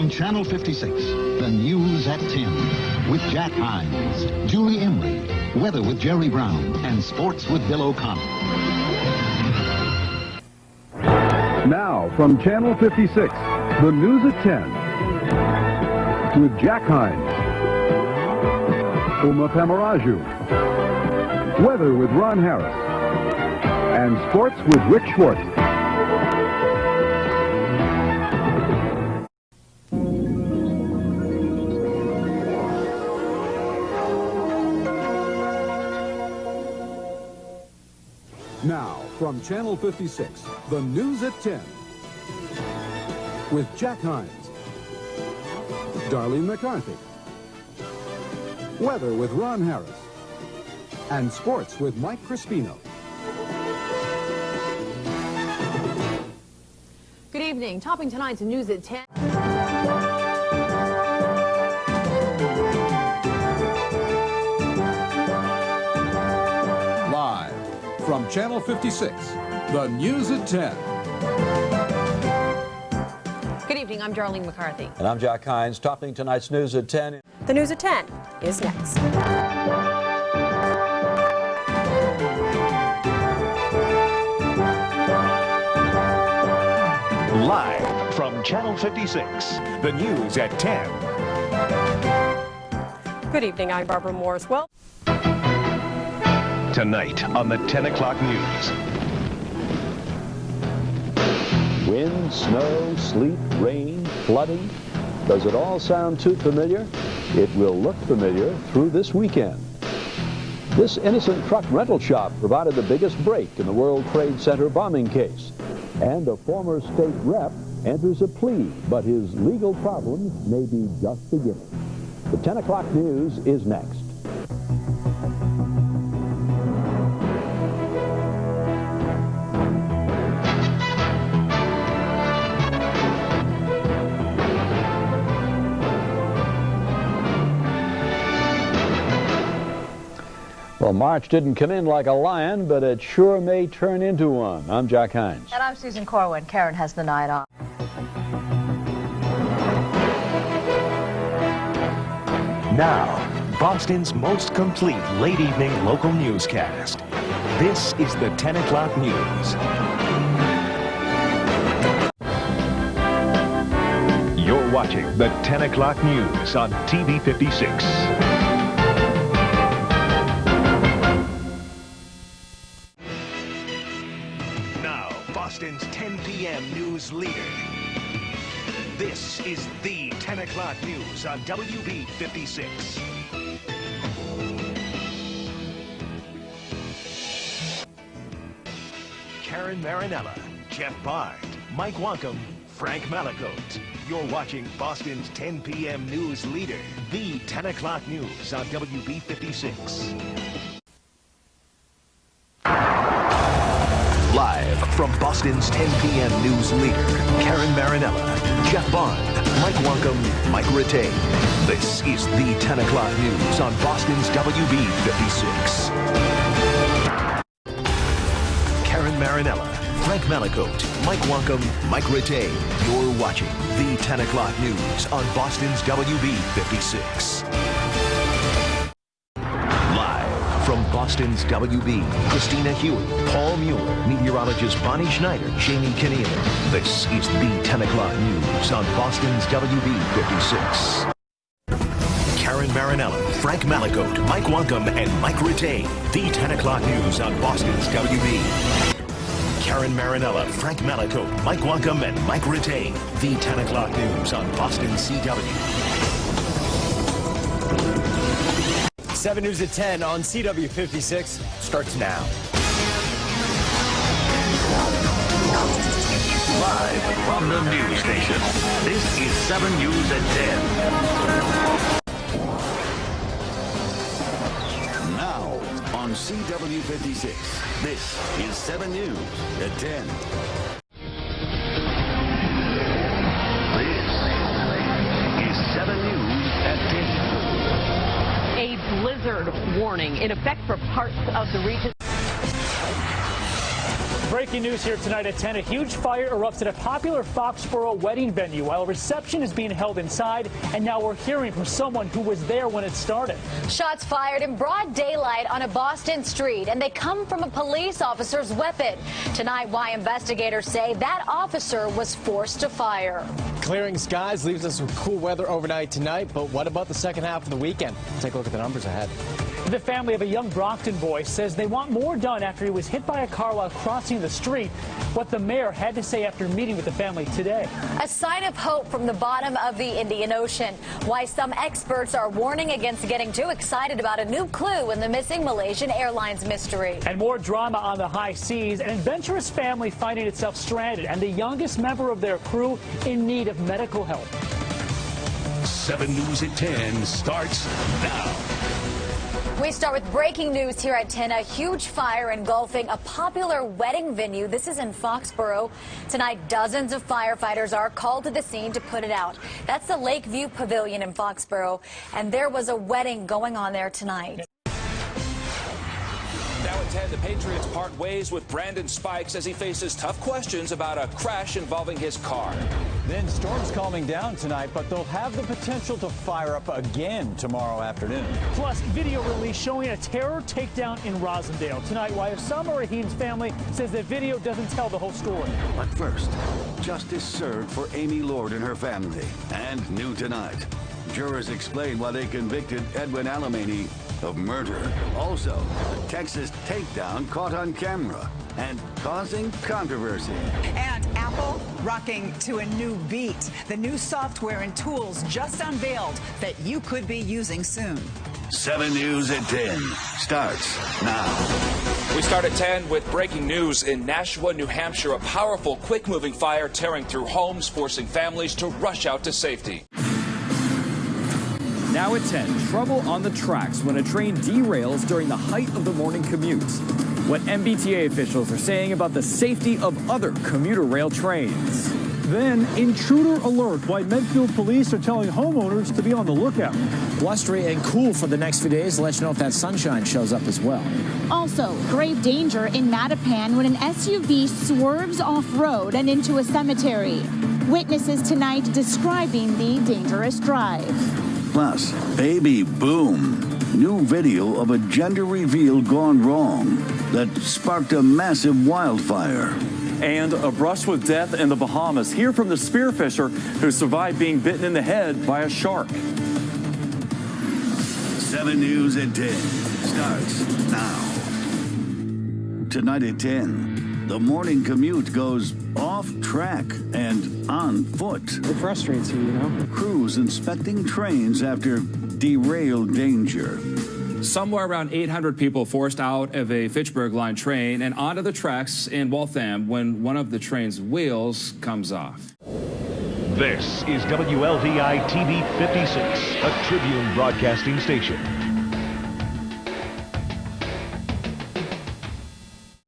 From Channel 56, the news at 10, with Jack Hines, Julie Emery, weather with Jerry Brown, and sports with Bill O'Connell. Now, from Channel 56, the news at 10, with Jack Hines, Uma Pamaraju, weather with Ron Harris, and sports with Rick Schwartz. Now, from Channel 56, the news at 10, with Jack Hines, Darlene McCarthy, weather with Ron Harris, and sports with Mike Crispino. Good evening. Topping tonight's news at 10. Live from Channel 56, the news at 10. Good evening. I'm Darlene McCarthy. And I'm Jack Hines. Topping tonight's news at 10. The news at 10 is next. Live from Channel 56, the news at 10. Good evening. I'm Barbara Morris. Well, Tonight on the 10 o'clock news. Wind, snow, sleet, rain, flooding. Does it all sound too familiar? It will look familiar through this weekend. This innocent truck rental shop provided the biggest break in the World Trade Center bombing case. And a former state rep enters a plea, but his legal problems may be just beginning. The 10 o'clock news is next. Well, March didn't come in like a lion, but it sure may turn into one. I'm Jack Hines. And I'm Susan Corwin. Karen has the night on. Now, Boston's most complete late evening local newscast. This is the 10 o'clock news. You're watching the 10 o'clock news on TV 56. Boston's 10 p.m. news leader. This is the 10 o'clock news on WB56. Karen Marinella, Jeff Bard, Mike Wonkum, Frank Malakote. You're watching Boston's 10 p.m. news leader, the 10 o'clock news on WB56. Live from Boston's 10 p.m. news leader, Karen Marinella, Jeff Bond, Mike Wonkum, Mike Rattay. This is the 10 o'clock news on Boston's WB56. Karen Marinella, Frank Malakote, Mike Wonkum, Mike Rattay. You're watching the 10 o'clock news on Boston's WB56. From Boston's WB, Christina Huey, Paul Mueller, meteorologist Bonnie Schneider, Jamie Kinnear. This is the 10 o'clock news on Boston's WB56. Karen Marinella, Frank Malakote, Mike Wonkum, and Mike Rattay. The 10 o'clock news on Boston's WB. Karen Marinella, Frank Malakote, Mike Wonkum, and Mike Rattay. The 10 o'clock news on Boston's CW. 7 News at 10 on CW56 starts now. Live from the news station, this is 7 News at 10. Now, on CW56, this is 7 News at 10. This is 7 News at 10. a blizzard warning in effect for parts of the region. Breaking news here tonight at 10. A huge fire erupts at a popular Foxborough wedding venue while a reception is being held inside. And now we're hearing from someone who was there when it started. Shots fired in broad daylight on a Boston street, and they come from a police officer's weapon. Tonight, why investigators say that officer was forced to fire. Clearing skies leaves us with cool weather overnight tonight, but what about the second half of the weekend? Take a look at the numbers ahead. The family of a young Brockton boy says they want more done after he was hit by a car while crossing the street. What the mayor had to say after meeting with the family today. A sign of hope from the bottom of the Indian Ocean. Why some experts are warning against getting too excited about a new clue in the missing Malaysian Airlines mystery. And more drama on the high seas. An adventurous family finding itself stranded and the youngest member of their crew in need of medical help. 7 News at 10 starts now. We start with breaking news here at 10. A huge fire engulfing a popular wedding venue. This is in Foxborough. Tonight, dozens of firefighters are called to the scene to put it out. That's the Lakeview Pavilion in Foxborough, and there was a wedding going on there tonight. Now at 10, the Patriots part ways with Brandon Spikes as he faces tough questions about a crash involving his car. Then storms calming down tonight, but they'll have the potential to fire up again tomorrow afternoon. Plus, video release showing a terror takedown in Rosendale. Tonight, why Osama Rahim's family says that video doesn't tell the whole story. But first, justice served for Amy Lord and her family. And new tonight, jurors explain why they convicted Edwin Alamany of murder. Also, a Texas takedown caught on camera and causing controversy. And Apple rocking to a new beat. The new software and tools just unveiled that you could be using soon. 7 News at 10 starts now. We start at 10 with breaking news in Nashua, New Hampshire. A powerful, quick-moving fire tearing through homes, forcing families to rush out to safety. Now at 10, trouble on the tracks when a train derails during the height of the morning commute. What MBTA officials are saying about the safety of other commuter rail trains. Then, intruder alert, why Medfield police are telling homeowners to be on the lookout. Blustery and cool for the next few days. Let you know if that sunshine shows up as well. Also, grave danger in Mattapan when an SUV swerves off-road and into a cemetery. Witnesses tonight describing the dangerous drive. Plus, baby boom. New video of a gender reveal gone wrong that sparked a massive wildfire. And a brush with death in the Bahamas. Hear from the spearfisher who survived being bitten in the head by a shark. 7 News at 10 starts now. Tonight at 10, the morning commute goes off track and on foot. It frustrates you, you know? Crews inspecting trains after derailed danger. Somewhere around 800 people forced out of a Fitchburg line train and onto the tracks in Waltham when one of the train's wheels comes off. This is WLVI TV 56, a Tribune Broadcasting station.